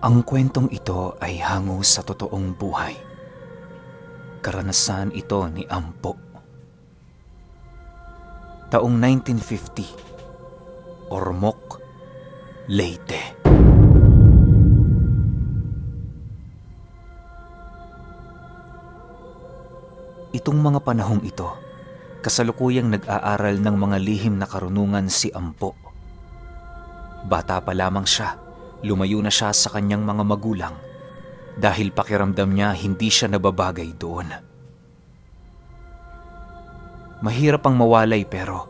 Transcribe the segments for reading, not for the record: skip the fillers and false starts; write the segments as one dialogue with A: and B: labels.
A: Ang kwentong ito ay hango sa totoong buhay. Karanasan ito ni Ampo. Taong 1950, Ormoc, Leyte. Itong mga panahong ito, kasalukuyang nag-aaral ng mga lihim na karunungan si Ampo. Bata pa lamang siya, lumayo na siya sa kanyang mga magulang dahil pakiramdam niya hindi siya nababagay doon. Mahirap ang mawalay pero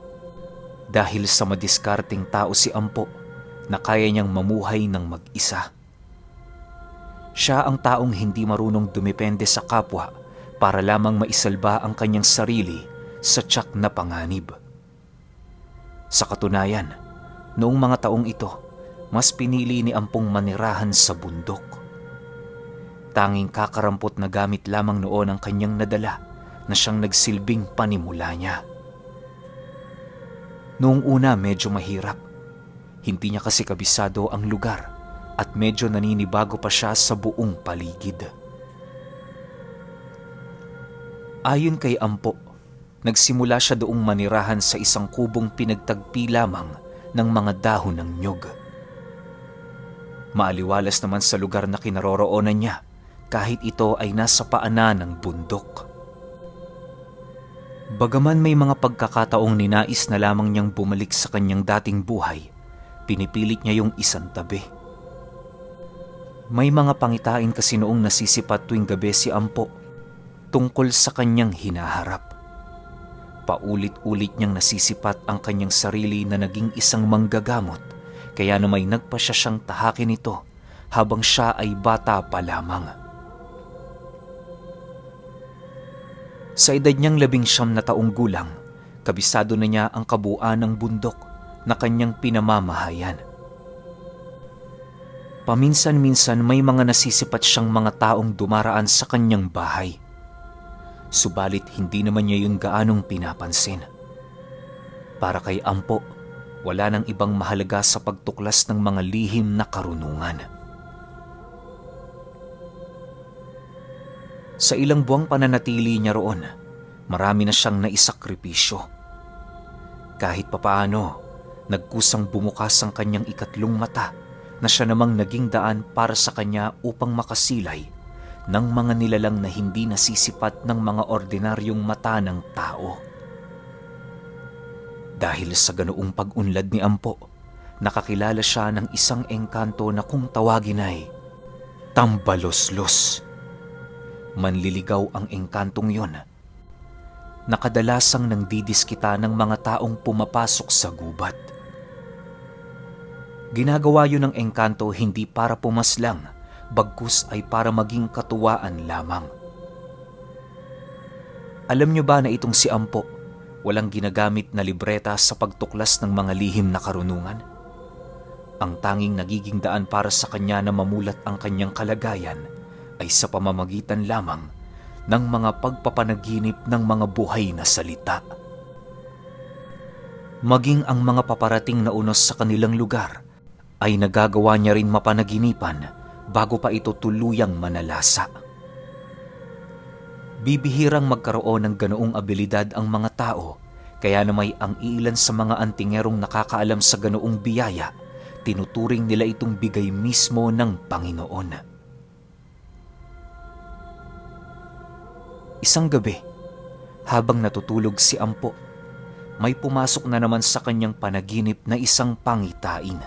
A: dahil sa madiskarteng tao si Ampo na kaya niyang mamuhay ng mag-isa. Siya ang taong hindi marunong dumepende sa kapwa para lamang maisalba ang kanyang sarili sa tiyak na panganib. Sa katunayan, noong mga taong ito, mas pinili ni Ampong manirahan sa bundok. Tanging kakarampot na gamit lamang noon ang kanyang nadala na siyang nagsilbing panimula niya. Noong una medyo mahirap. Hindi niya kasi kabisado ang lugar at medyo naninibago pa siya sa buong paligid. Ayon kay Ampo, nagsimula siya doong manirahan sa isang kubong pinagtagpi lamang ng mga dahon ng nyog. Maaliwalas naman sa lugar na kinaroroonan niya kahit ito ay nasa paanan ng bundok. Bagaman may mga pagkakataong ninais na lamang niyang bumalik sa kanyang dating buhay, pinipilit niya yung isang tabi. May mga pangitain kasi noong nasisipat tuwing gabi si Ampo tungkol sa kanyang hinaharap. Paulit-ulit niyang nasisipat ang kanyang sarili na naging isang manggagamot, kaya namay nagpasya siyang tahakin ito habang siya ay bata pa lamang. Sa edad niyang 19 na taong gulang, kabisado na niya ang kabuuan ng bundok na kanyang pinamamahayan. Paminsan-minsan may mga nasisipat siyang mga taong dumaraan sa kanyang bahay. Subalit hindi naman niya yun gaanong pinapansin. Para kay Ampo, wala nang ibang mahalaga sa pagtuklas ng mga lihim na karunungan. Sa ilang buwang pananatili niya roon, marami na siyang naisakripisyo. Kahit papaano, nagkusang bumukas ang kanyang ikatlong mata na siya namang naging daan para sa kanya upang makasilay ng mga nilalang na hindi nasisipat ng mga ordinaryong mata ng tao. Dahil sa ganoong pag-unlad ni Ampo, nakakilala siya ng isang engkanto na kung tawagin ay Tambaloslos. Manliligaw ang engkantong yon na kadalasang nangdidiskita ng mga taong pumapasok sa gubat. Ginagawa yun ng engkanto hindi para pumaslang, bagkus ay para maging katuwaan lamang. Alam niyo ba na itong si Ampo, walang ginagamit na libreta sa pagtuklas ng mga lihim na karunungan? Ang tanging nagiging daan para sa kanya na mamulat ang kanyang kalagayan ay sa pamamagitan lamang ng mga pagpapanaginip ng mga buhay na salita. Maging ang mga paparating na unos sa kanilang lugar ay nagagawa niya rin mapanaginipan bago pa ito tuluyang manalasa. Bibihirang magkaroon ng ganoong abilidad ang mga tao, kaya namay ang ilan sa mga antingerong nakakaalam sa ganoong biyaya, tinuturing nila itong bigay mismo ng Panginoon. Isang gabi, habang natutulog si Ampo, may pumasok na naman sa kanyang panaginip na isang pangitain.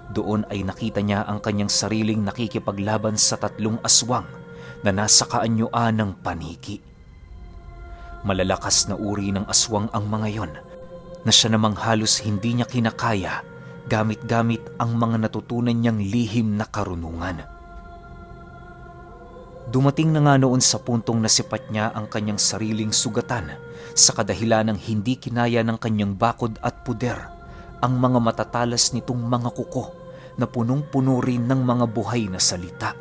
A: Doon ay nakita niya ang kanyang sariling nakikipaglaban sa 3 aswang na nasa kaanyuan ng paniki. Malalakas na uri ng aswang ang mga yon na siya namang halos hindi niya kinakaya gamit-gamit ang mga natutunan niyang lihim na karunungan. Dumating na nga noon sa puntong nasipat niya ang kanyang sariling sugatan sa kadahilan ng hindi kinaya ng kanyang bakod at puder ang mga matatalas nitong mga kuko na punong-puno rin ng mga buhay na salita.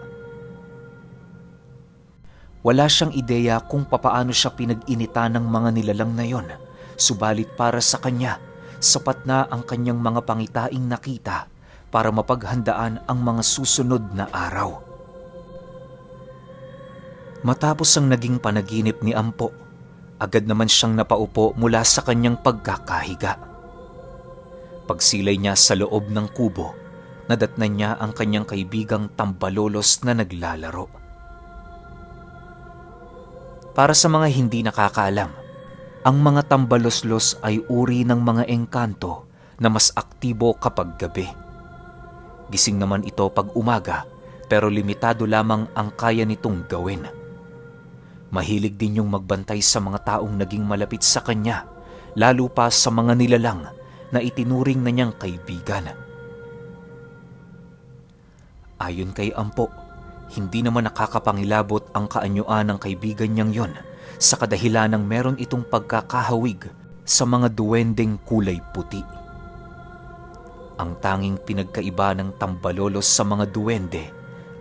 A: Wala siyang ideya kung papaano siya pinag-initan ng mga nilalang na yon, subalit para sa kanya, sapat na ang kanyang mga pangitaing nakita para mapaghandaan ang mga susunod na araw. Matapos ang naging panaginip ni Ampo, agad naman siyang napaupo mula sa kanyang pagkakahiga. Pagsilay niya sa loob ng kubo, nadatnan niya ang kanyang kaibigang tambalolos na naglalaro. Para sa mga hindi nakakaalam, ang mga tambaloslos ay uri ng mga engkanto na mas aktibo kapag gabi. Gising naman ito pag umaga, pero limitado lamang ang kaya nitong gawin. Mahilig din yung magbantay sa mga taong naging malapit sa kanya, lalo pa sa mga nilalang na itinuring na niyang kaibigan. Ayon kay Ampo, hindi naman nakakapangilabot ang kaanyuan ng kaibigan niyang yon sa kadahilanang meron itong pagkakahawig sa mga duwendeng kulay puti. Ang tanging pinagkaiba ng tambalolos sa mga duwende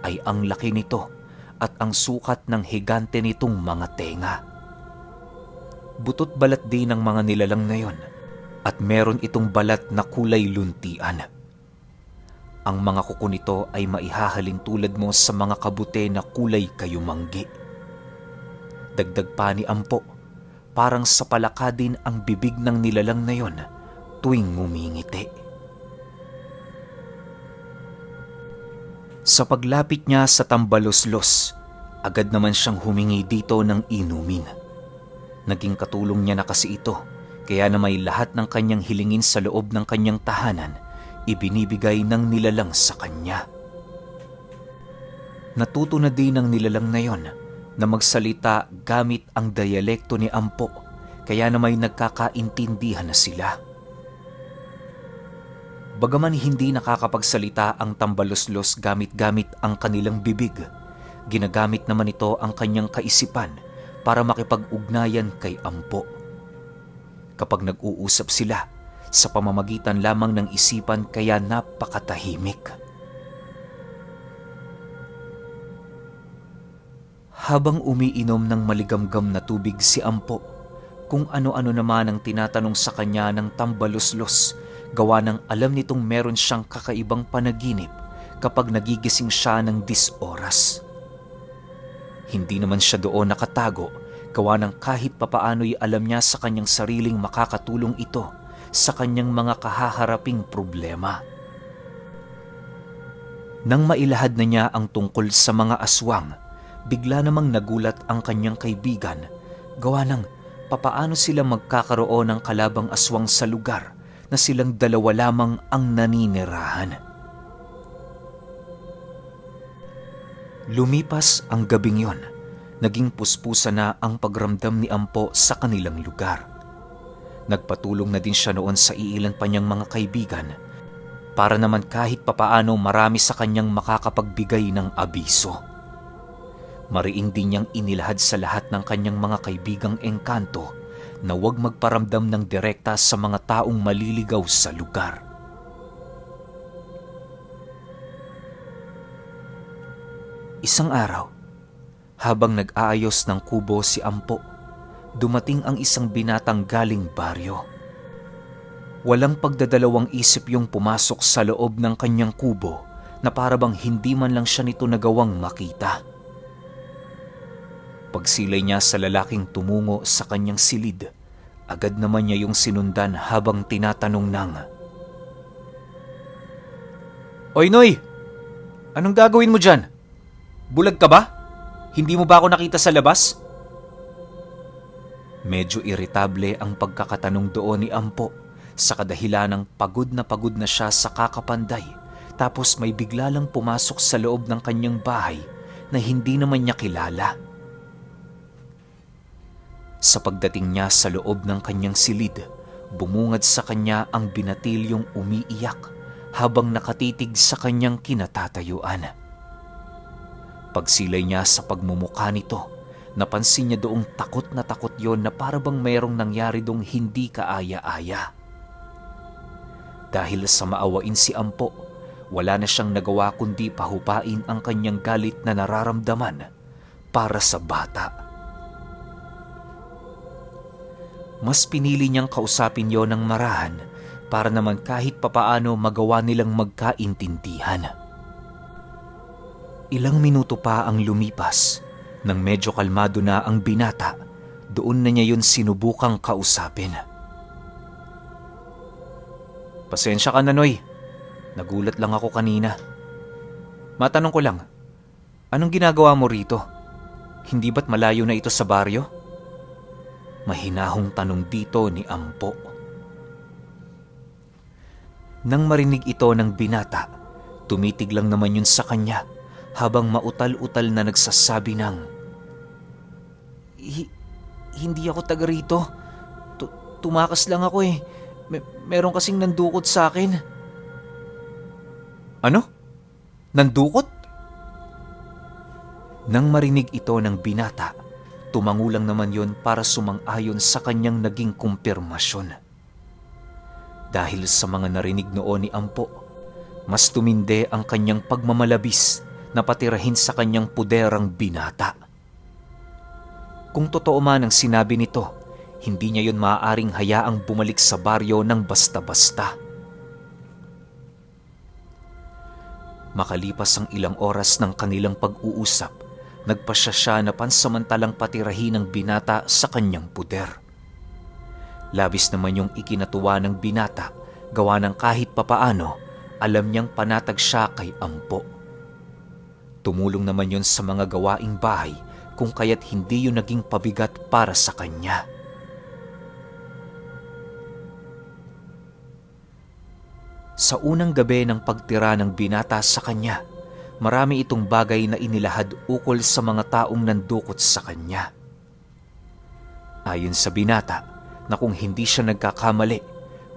A: ay ang laki nito at ang sukat ng higante nitong mga tenga. Butot balat din ng mga nilalang na yon at meron itong balat na kulay luntian. Ang mga kuko nito ay maihahalin tulad mo sa mga kabute na kulay kayumanggi. Dagdag pa ni Ampo, parang sa palaka din ang bibig ng nilalang na yon tuwing ngumingiti. Sa paglapit niya sa tambaloslos, agad naman siyang humingi dito ng inumin. Naging katulong niya na kasi ito, kaya na may lahat ng kanyang hilingin sa loob ng kanyang tahanan, ibinibigay ng nilalang sa kanya. Natuto na din ng nilalang na yon na magsalita gamit ang dialekto ni Ampo, kaya na may nagkakaintindihan na sila. Bagaman hindi nakakapagsalita ang tambaloslos gamit-gamit ang kanilang bibig, ginagamit naman ito ang kanyang kaisipan para makipag-ugnayan kay Ampo. Kapag nag-uusap sila, sa pamamagitan lamang ng isipan kaya napakatahimik. Habang umiinom ng maligamgam na tubig si Ampo, kung ano-ano naman ang tinatanong sa kanya ng tambaloslos, gawa ng alam nitong meron siyang kakaibang panaginip kapag nagigising siya ng 10 oras. Hindi naman siya doon nakatago, gawa ng kahit papaano'y alam niya sa kanyang sariling makakatulong ito sa kanyang mga kahaharaping problema. Nang mailahad na niya ang tungkol sa mga aswang, bigla namang nagulat ang kanyang kaibigan, gawa ng papaano sila magkakaroon ng kalabang aswang sa lugar na silang dalawa lamang ang naninirahan. Lumipas ang gabing yon, naging puspusa na ang pagramdam ni Ampo sa kanilang lugar. Nagpatulong na din siya noon sa iilan pa niyang mga kaibigan para naman kahit papaano marami sa kanyang makakapagbigay ng abiso. Mariin din niyang inilahad sa lahat ng kanyang mga kaibigang engkanto na huwag magparamdam ng direkta sa mga taong maliligaw sa lugar. Isang araw, habang nag-aayos ng kubo si Ampo, dumating ang isang binatang galing baryo. Walang pagdadalawang isip yung pumasok sa loob ng kanyang kubo na parabang hindi man lang siya nito nagawang makita. Pagsilay niya sa lalaking tumungo sa kanyang silid, agad naman niya yung sinundan habang tinatanong ng, "Oy Noy, anong gagawin mo dyan? Bulag ka ba? Hindi mo ba ako nakita sa labas?" Medyo iritable ang pagkakatanong doon ni Ampo sa kadahilanang pagod na siya sa kakapanday, tapos may bigla lang pumasok sa loob ng kanyang bahay na hindi naman niya kilala. Sa pagdating niya sa loob ng kanyang silid, bumungad sa kanya ang binatilyong umiiyak habang nakatitig sa kanyang kinatatayuan. Pagsilay niya sa pagmumukha nito, napansin niya doong takot na takot yon na parabang mayroong nangyari dong hindi kaaya-aya. Dahil sa maawain si Ampo, wala na siyang nagawa kundi pahupain ang kanyang galit na nararamdaman para sa bata. Mas pinili niyang kausapin yon ng marahan para naman kahit papaano magawa nilang magkaintindihan. Ilang minuto pa ang lumipas nang medyo kalmado na ang binata. Doon na niya yun sinubukang kausapin. Pasensya ka na, Noy. Nagulat lang ako kanina. Matanong ko lang, anong ginagawa mo rito? Hindi ba't malayo na ito sa baryo? Mahinahong tanong dito ni Ampo. Nang marinig ito ng binata, tumitig lang naman yun sa kanya habang mautal-utal na nagsasabi ng, Hindi ako taga rito. Tumakas lang ako eh. Meron kasing nandukot sa akin. Ano? Nandukot? Nang marinig ito ng binata, tumangulang naman yon para sumang-ayon sa kanyang naging kumpirmasyon. Dahil sa mga narinig noon ni Ampo, mas tuminde ang kanyang pagmamalabis na patirahin sa kanyang puderang binata. Kung totoo man ang sinabi nito, hindi niya yon maaaring hayaang bumalik sa baryo ng basta-basta. Makalipas ang ilang oras ng kanilang pag-uusap, nagpasya siya na pansamantalang patirahin ng binata sa kanyang puder. Labis naman yung ikinatuwa ng binata, gawa ng kahit papaano, alam niyang panatag siya kay Ampo. Tumulong naman yon sa mga gawaing bahay kung kaya't hindi yun naging pabigat para sa kanya. Sa unang gabi ng pagtira ng binata sa kanya, marami itong bagay na inilahad ukol sa mga taong nandukot sa kanya. Ayon sa binata, na kung hindi siya nagkakamali,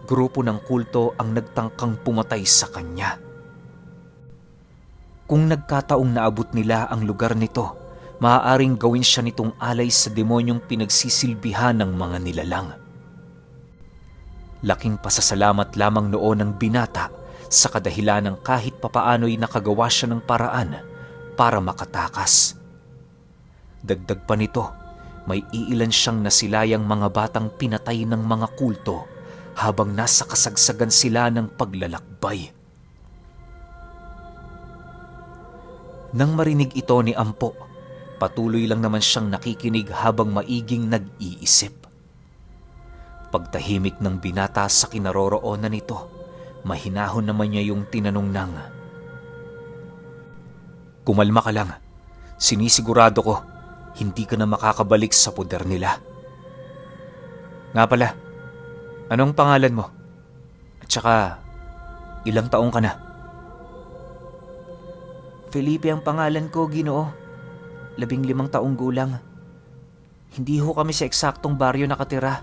A: grupo ng kulto ang nagtangkang pumatay sa kanya. Kung nagkataong naabot nila ang lugar nito, maaaring gawin siya nitong alay sa demonyong pinagsisilbihan ng mga nilalang. Laking pasasalamat lamang noon ng binata sa kadahilan ng kahit papaano'y nakagawa siya ng paraan para makatakas. Dagdag pa nito, may iilan siyang nasilayang mga batang pinatay ng mga kulto habang nasa kasagsagan sila ng paglalakbay. Nang marinig ito ni Ampo, patuloy lang naman siyang nakikinig habang maiging nag-iisip. Pagtahimik ng binata sa kinaroroonan nito, mahinahon naman niya yung tinanong ng, Kumalma ka lang, sinisigurado ko, hindi ka na makakabalik sa puder nila. Nga pala, anong pangalan mo? At saka, ilang taong ka na?
B: Felipe ang pangalan ko, Ginoo. 15 taong gulang. Hindi ho kami sa eksaktong baryo nakatira.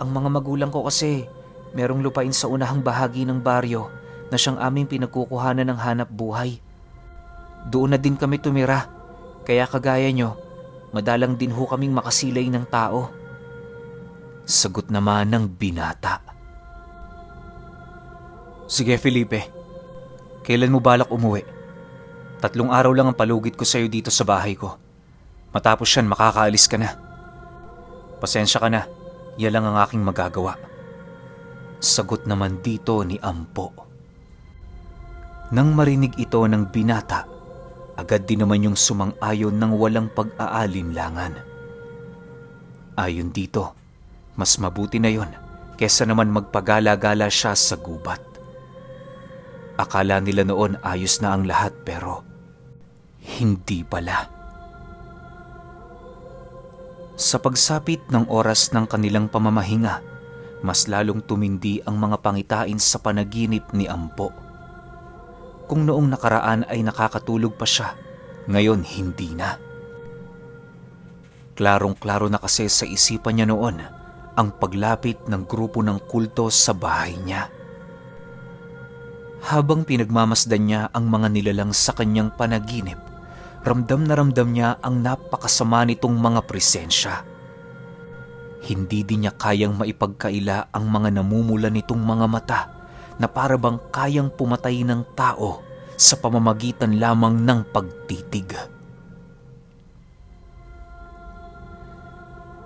B: Ang mga magulang ko kasi merong lupain sa unahang bahagi ng baryo na siyang aming pinagkukuhanan ng hanap buhay. Doon na din kami tumira, kaya kagaya nyo, madalang din ho kaming makasilay ng tao.
A: Sagot naman ng binata. Sige Felipe, kailan mo balak umuwi? 3 araw lang ang palugit ko sa'yo dito sa bahay ko. Matapos yan, makakaalis ka na. Pasensya ka na, yan lang ang aking magagawa. Sagot naman dito ni Ampo. Nang marinig ito ng binata, agad din naman yung sumang-ayon ng walang pag-aalinlangan. Ayon dito, mas mabuti na yon kesa naman magpagala-gala siya sa gubat. Akala nila noon ayos na ang lahat pero hindi pala. Sa pagsapit ng oras ng kanilang pamamahinga, mas lalong tumindi ang mga pangitain sa panaginip ni Ampo. Kung noong nakaraan ay nakakatulog pa siya, ngayon hindi na. Klarong-klaro na kasi sa isipan niya noon ang paglapit ng grupo ng kulto sa bahay niya. Habang pinagmamasdan niya ang mga nilalang sa kanyang panaginip, ramdam na ramdam niya ang napakasama nitong mga presensya. Hindi din niya kayang maipagkaila ang mga namumula nitong mga mata na para bang kayang pumatay ng tao sa pamamagitan lamang ng pagtitig.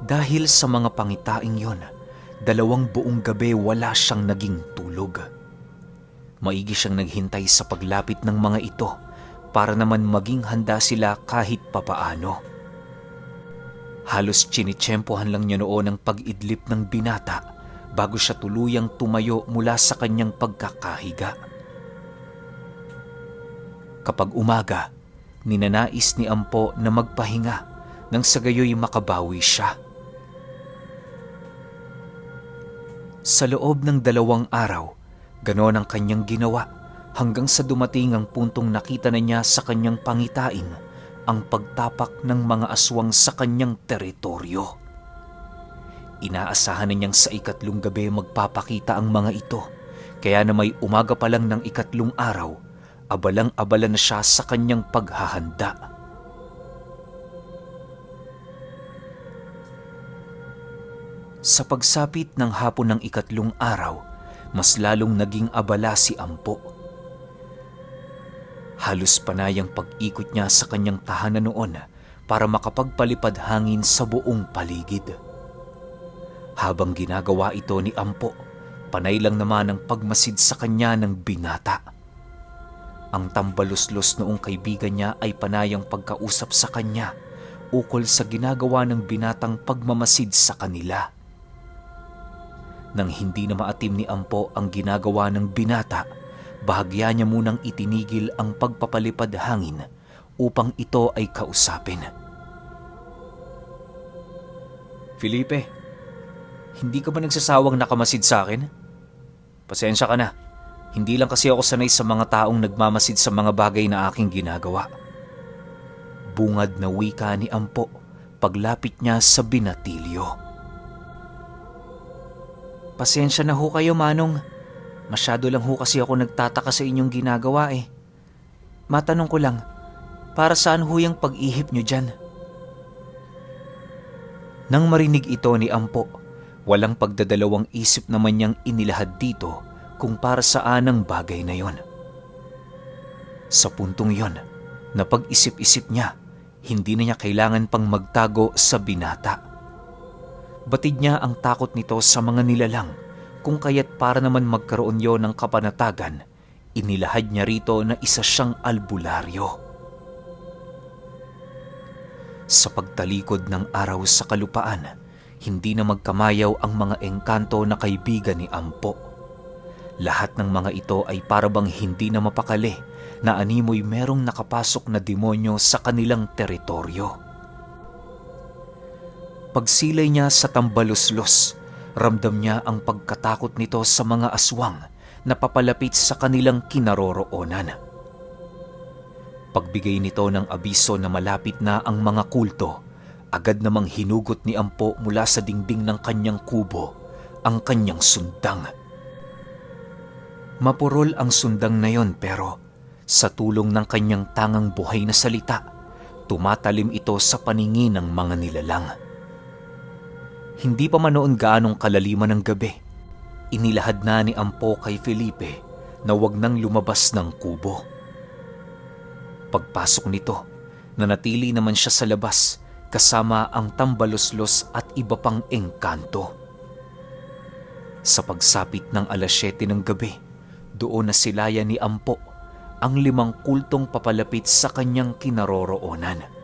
A: Dahil sa mga pangitaing yon, 2 buong gabi wala siyang naging tulog. Maigi siyang naghintay sa paglapit ng mga ito para naman maging handa sila kahit papaano. Halos tsinitsyempohan lang niya noon ang pag-idlip ng binata bago siya tuluyang tumayo mula sa kanyang pagkakahiga. Kapag umaga, ninanais ni Ampo na magpahinga nang sa gayoy makabawi siya. Sa loob ng 2 araw, ganon ang kanyang ginawa hanggang sa dumating ang puntong nakita na niya sa kanyang pangitain ang pagtapak ng mga aswang sa kanyang teritoryo. Inaasahan na niyang sa 3 gabi magpapakita ang mga ito, kaya na may umaga pa lang ng 3 araw, abalang-abala na siya sa kanyang paghahanda. Sa pagsapit ng hapon ng 3 araw, mas lalong naging abala si Ampo. Halos panay ang pag-ikot niya sa kanyang tahanan noon para makapagpalipad hangin sa buong paligid. Habang ginagawa ito ni Ampo, panay lang naman ang pagmasid sa kanya ng binata. Ang tambaluslos noong kaibigan niya ay panayang pagkausap sa kanya ukol sa ginagawa ng binatang pagmamasid sa kanila. Nang hindi na maatim ni Ampo ang ginagawa ng binata, bahagya niya munang itinigil ang pagpapalipad hangin upang ito ay kausapin.
B: Felipe, hindi ka ba nagsasawang nakamasid sa akin? Pasensya ka na. Hindi lang kasi ako sanay sa mga taong nagmamasid sa mga bagay na aking ginagawa.
A: Bungad na wika ni Ampo paglapit niya sa binatilyo.
B: Pasensya na ho kayo, Manong. Masyado lang ho kasi ako nagtataka sa inyong ginagawa eh. Matanong ko lang, para saan ho yung pag-ihip nyo dyan?
A: Nang marinig ito ni Ampo, walang pagdadalawang isip naman niyang inilahad dito kung para saan ang bagay na yon. Sa puntong yon, napag-isip-isip niya, hindi na niya kailangan pang magtago sa binata. Batid niya ang takot nito sa mga nilalang, kung kaya't para naman magkaroon yon ng kapanatagan, inilahad niya rito na isa siyang albularyo. Sa pagtalikod ng araw sa kalupaan, hindi na magkamayaw ang mga engkanto na kaibigan ni Ampo. Lahat ng mga ito ay parabang hindi na mapakali na animoy merong nakapasok na demonyo sa kanilang teritoryo. Pagsilay niya sa tambaluslos, ramdam niya ang pagkatakot nito sa mga aswang na papalapit sa kanilang kinaroroonan. Pagbigay nito ng abiso na malapit na ang mga kulto, agad namang hinugot ni Ampo mula sa dingding ng kanyang kubo ang kanyang sundang. Mapurol ang sundang na yon pero sa tulong ng kanyang tangang buhay na salita, tumatalim ito sa paningin ng mga nilalang. Hindi pa man noon gaanong kalaliman ng gabi, inilahad na ni Ampo kay Felipe na wag nang lumabas ng kubo. Pagpasok nito, nanatili naman siya sa labas kasama ang tambaluslos at iba pang engkanto. Sa pagsapit ng 7:00 ng gabi, doon na silaya ni Ampo ang 5 kultong papalapit sa kanyang kinaroroonan.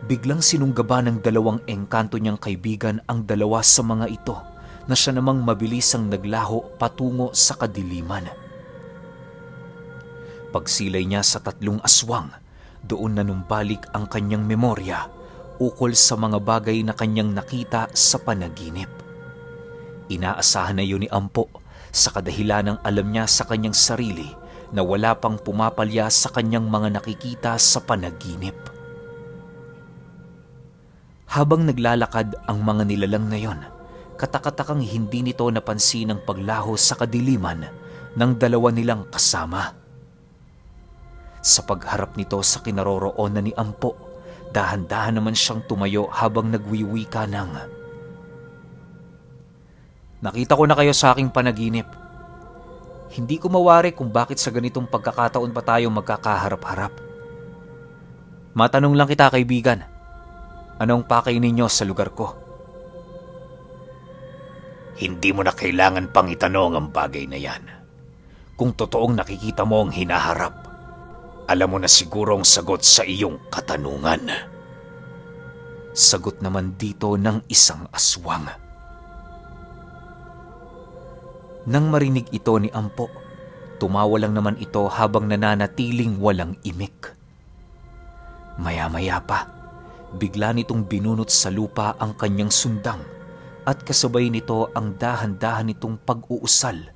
A: Biglang sinunggaban ng 2 engkanto niyang kaibigan ang 2 sa mga ito na siya namang mabilisang naglaho patungo sa kadiliman. Pagsilay niya sa 3 aswang, doon na numbalik ang kanyang memorya ukol sa mga bagay na kanyang nakita sa panaginip. Inaasahan na yun ni Ampo sa kadahilan ng alam niya sa kanyang sarili na wala pang pumapalya sa kanyang mga nakikita sa panaginip. Habang naglalakad ang mga nilalang na yon, katakatakang hindi nito napansin ang paglaho sa kadiliman ng 2 nilang kasama. Sa pagharap nito sa kinaroroonan ni Ampo, dahan-dahan naman siyang tumayo habang nagwiwika ng,
B: Nakita ko na kayo sa aking panaginip. Hindi ko mawari kung bakit sa ganitong pagkakataon pa tayo magkakaharap-harap. Matanong lang kita, kaibigan. Anong pakay ninyo sa lugar ko?
A: Hindi mo na kailangan pang itanong ang bagay na yan. Kung totoong nakikita mo ang hinaharap, alam mo na siguro ang sagot sa iyong katanungan. Sagot naman dito ng isang aswang. Nang marinig ito ni Ampo, tumawa lang naman ito habang nananatiling walang imik. Maya-maya pa, bigla nitong binunot sa lupa ang kanyang sundang at kasabay nito ang dahan-dahan nitong pag-uusal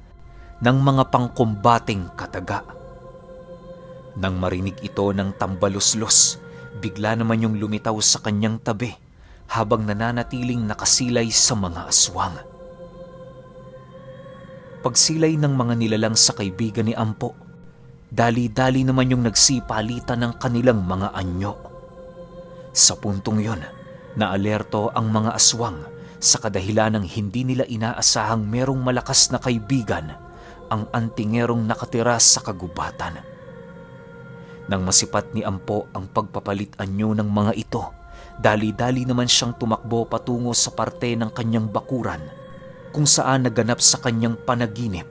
A: ng mga pangkumbating kataga. Nang marinig ito ng tambaluslos, bigla naman yung lumitaw sa kanyang tabi habang nananatiling nakasilay sa mga aswang. Pagsilay ng mga nilalang sa kaibigan ni Ampo, dali-dali naman yung nagsipalitan ng kanilang mga anyo. Sa puntong yon, naalerto ang mga aswang sa kadahilan ng hindi nila inaasahang merong malakas na kaibigan ang antingerong nakatira sa kagubatan. Nang masipat ni Ampo ang pagpapalit anyo ng mga ito, dali-dali naman siyang tumakbo patungo sa parte ng kanyang bakuran kung saan naganap sa kanyang panaginip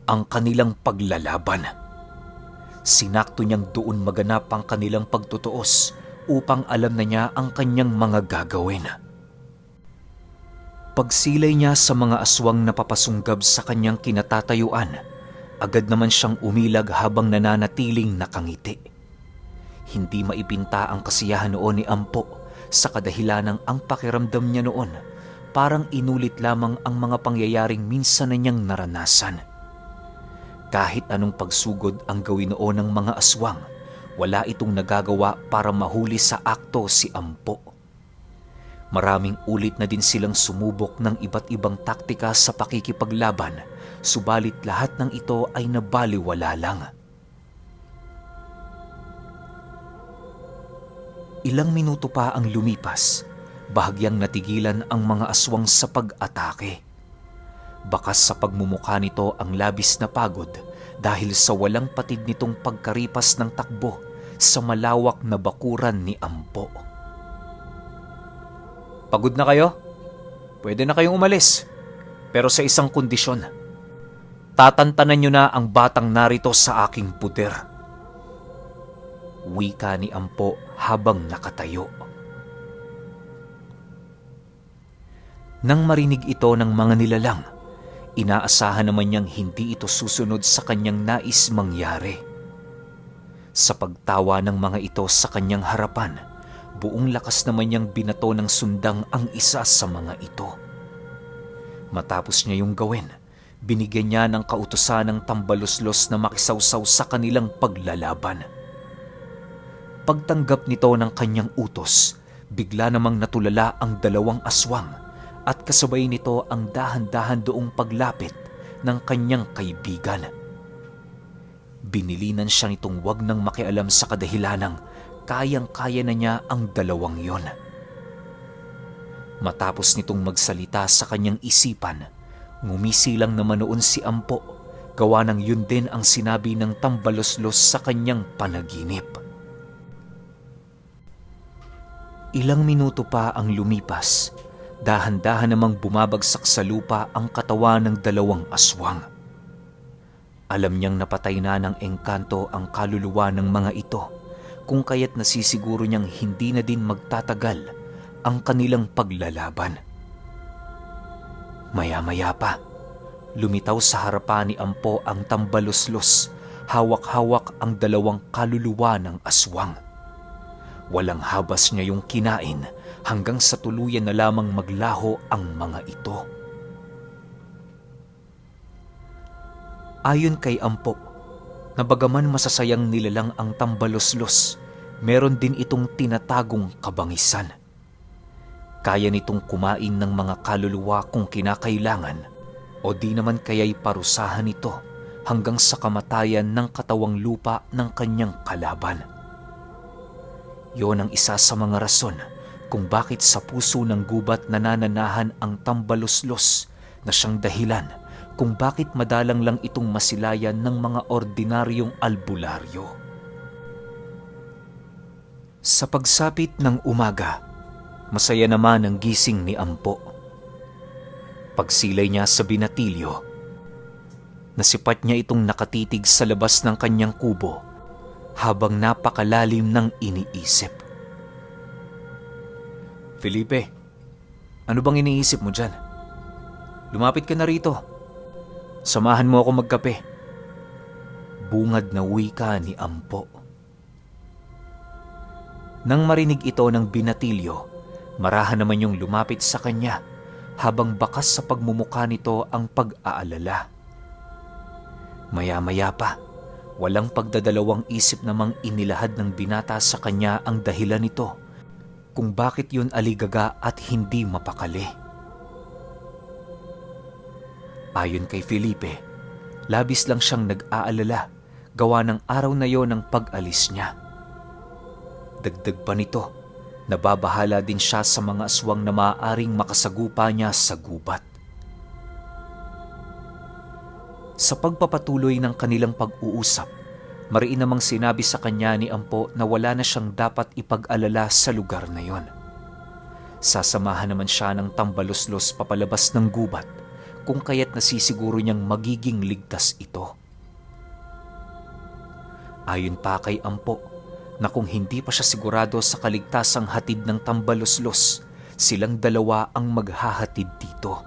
A: ang kanilang paglalaban. Sinakto niyang doon maganap ang kanilang pagtutuos upang alam na niya ang kanyang mga gagawin. Pagsilay niya sa mga aswang na papasunggab sa kanyang kinatatayuan, agad naman siyang umilag habang nananatiling nakangiti. Hindi maipinta ang kasiyahan noon ni Ampo sa kadahilanang ang pakiramdam niya noon parang inulit lamang ang mga pangyayaring minsan na niyang naranasan. Kahit anong pagsugod ang gawin noon ng mga aswang, wala itong nagagawa para mahuli sa akto si Ampo. Maraming ulit na din silang sumubok ng iba't ibang taktika sa pakikipaglaban, subalit lahat ng ito ay nabaliwala lang. Ilang minuto pa ang lumipas, bahagyang natigilan ang mga aswang sa pag-atake. Bakas sa pagmumukha nito ang labis na pagod dahil sa walang patid nitong pagkaripas ng takbo sa malawak na bakuran ni Ampo. Pagod na kayo? Pwede na kayong umalis. Pero sa isang kondisyon. Tatantanan nyo na ang batang narito sa aking puder. Wika ni Ampo habang nakatayo. Nang marinig ito ng mga nilalang, inaasahan naman niyang hindi ito susunod sa kanyang nais mangyari. Sa pagtawa ng mga ito sa kanyang harapan, buong lakas naman niyang binato ng sundang ang isa sa mga ito. Matapos niya yung gawin, binigyan niya ng kautusan ng tambaluslos na makisawsaw sa kanilang paglalaban. Pagtanggap nito ng kanyang utos, bigla namang natulala ang dalawang aswang at kasabay nito ang dahan-dahan doong paglapit ng kanyang kaibigan. Binilinan siya nitong wag nang makialam sa kadahilanang kayang-kaya na niya ang dalawang yon. Matapos nitong magsalita sa kanyang isipan, ngumisi lang naman noon si Ampo, gawa ng yun din ang sinabi ng tambaluslos sa kanyang panaginip. Ilang minuto pa ang lumipas, dahan-dahan namang bumabagsak sa lupa ang katawan ng dalawang aswang. Alam niyang napatay na ng engkanto ang kaluluwa ng mga ito, kung kaya't nasisiguro niyang hindi na din magtatagal ang kanilang paglalaban. Maya-maya pa, lumitaw sa harapan ni Ampo ang tambaluslos, hawak-hawak ang dalawang kaluluwa ng aswang. Walang habas niya yung kinain hanggang sa tuluyan na lamang maglaho ang mga ito. Ayon kay Ampo, na bagaman masasayang nilalang ang tambaluslos, meron din itong tinatagong kabangisan. Kaya nitong kumain ng mga kaluluwa kung kinakailangan o di naman kaya'y parusahan ito hanggang sa kamatayan ng katawang lupa ng kanyang kalaban. Yon ang isa sa mga rason kung bakit sa puso ng gubat nanananahan ang tambaluslos na siyang dahilan kung bakit madalang lang itong masilayan ng mga ordinaryong albularyo. Sa pagsapit ng umaga, masaya naman ang gising ni Ampo. Pagsilay niya sa binatilyo, nasipat niya itong nakatitig sa labas ng kanyang kubo habang napakalalim ng iniisip. Felipe, ano bang iniisip mo dyan? Lumapit ka na rito. Samahan mo ako magkape. Bungad na wika ni Ampo. Nang marinig ito ng binatilyo, marahan naman yung lumapit sa kanya habang bakas sa pagmumukha nito ang pag-aalala. Maya-maya pa, walang pagdadalawang isip namang inilahad ng binata sa kanya ang dahilan nito kung bakit yun aligaga at hindi mapakali. Ayon kay Felipe, labis lang siyang nag-aalala gawa ng araw na yon ng pag-alis niya. Dagdag pa nito, nababahala din siya sa mga aswang na maaaring makasagupa niya sa gubat. Sa pagpapatuloy ng kanilang pag-uusap, mariin namang sinabi sa kanya ni Ampo na wala na siyang dapat ipag-alala sa lugar na yon. Sasamahan naman siya ng tambaluslos papalabas ng gubat kung kaya't nasisiguro niyang magiging ligtas ito. Ayon pa kay Ampo, na kung hindi pa siya sigurado sa kaligtasang hatid ng tambaluslos, silang dalawa ang maghahatid dito.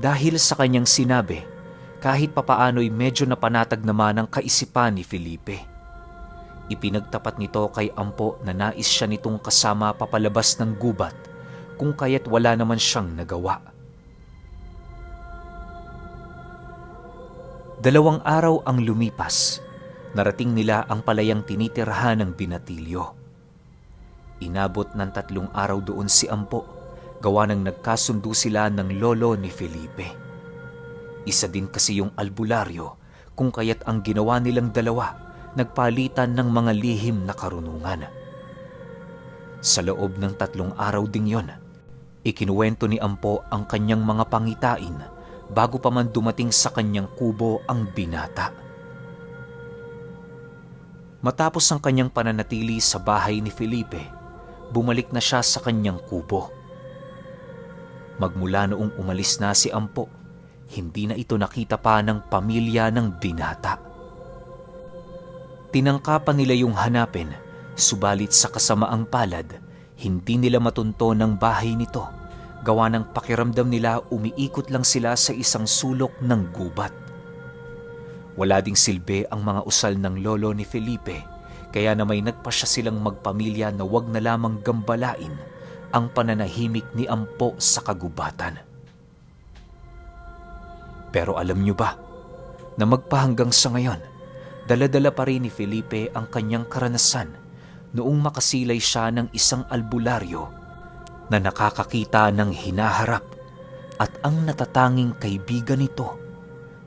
A: Dahil sa kanyang sinabi, kahit papaano'y medyo napanatag naman ang kaisipan ni Felipe. Ipinagtapat nito kay Ampo na nais siya nitong kasama papalabas ng gubat kung kaya't wala naman siyang nagawa. 2 araw ang lumipas. Narating nila ang palayang tinitirhan ng binatilyo. Inabot ng 3 araw doon si Ampo, gawa ng nagkasundo sila ng lolo ni Felipe. Isa din kasi yung albularyo kung kaya't ang ginawa nilang dalawa, nagpalitan ng mga lihim na karunungan. Sa loob ng 3 araw ding yon, ikinuwento ni Ampo ang kanyang mga pangitain bago pa man dumating sa kanyang kubo ang binata. Matapos ang kanyang pananatili sa bahay ni Felipe, bumalik na siya sa kanyang kubo. Magmula noong umalis na si Ampo, hindi na ito nakita pa ng pamilya ng binata. Tinangkapan nila yung hanapin, subalit sa kasamaang palad, hindi nila matunto ng bahay nito, gawa ng pakiramdam nila umiikot lang sila sa isang sulok ng gubat. Wala ding silbi ang mga usal ng lolo ni Felipe, kaya na may nagpasya silang magpamilya na wag na lamang gambalain ang pananahimik ni Ampo sa kagubatan. Pero alam niyo ba, na magpahanggang sa ngayon, dala-dala pa rin ni Felipe ang kanyang karanasan noong makasilay siya ng isang albularyo na nakakakita ng hinaharap at ang natatanging kaibigan nito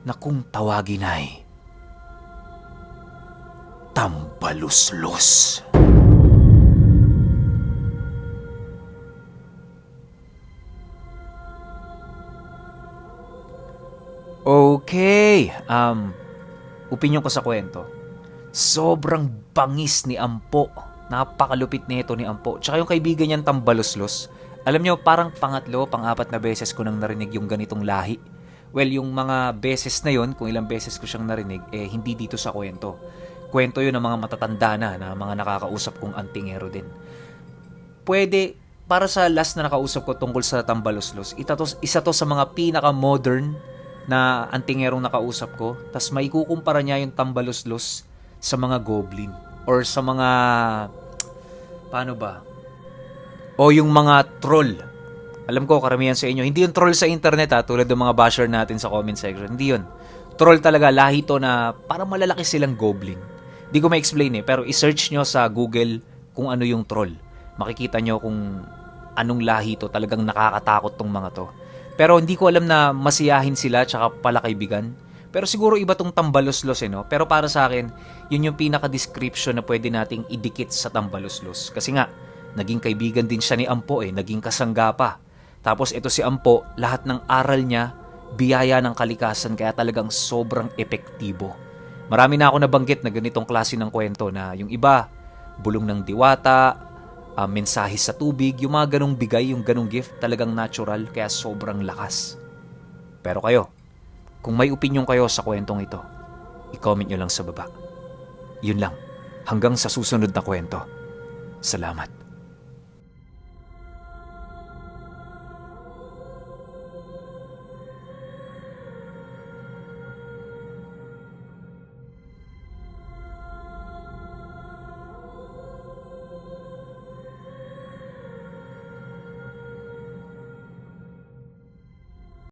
A: na kung tawagin ay tambaluslos.
B: Okay, opinyon ko sa kwento. Sobrang bangis ni Ampo. Napakalupit nito ni Ampo. Tsaka yung kaibigan niyang tambaluslos. Alam niyo, parang pangatlo, pang-apat na beses ko nang narinig yung ganitong lahi. Well, yung mga beses na yon, kung ilang beses ko siyang narinig, hindi dito sa kwento. Kwento yun ng mga matatanda na mga nakakausap kong antingero din. Pwede, para sa last na nakausap ko tungkol sa tambaluslos, isa to sa mga pinaka-modern na antingerong nakausap ko. Tas may kukumpara niya yung tambaluslos sa mga goblin or sa mga, paano ba? O yung mga troll. Alam ko karamihan sa inyo, hindi yung troll sa internet tulad ng mga basher natin sa comment section. Hindi yun. Troll talaga, lahi to na parang malalaki silang goblin. Di ko ma-explain pero i-search nyo sa Google kung ano yung troll. Makikita nyo kung anong lahi to, talagang nakakatakot tong mga to. Pero hindi ko alam na masiyahin sila tsaka pala kaibigan. Pero siguro iba tong tambaluslos no? Pero para sa akin, yun yung pinaka-description na pwede nating idikit sa tambaluslos. Kasi nga, naging kaibigan din siya ni Ampo naging kasangga pa. Tapos ito si Ampo, lahat ng aral niya, biyaya ng kalikasan kaya talagang sobrang epektibo. Marami na ako nabanggit na ganitong klase ng kwento na yung iba, bulong ng diwata,
A: mensahe sa tubig, yung mga ganong bigay, yung ganong gift, talagang natural, kaya sobrang lakas. Pero kayo, kung may opinion kayo sa kwentong ito, i-comment nyo lang sa baba. Yun lang. Hanggang sa susunod na kwento. Salamat.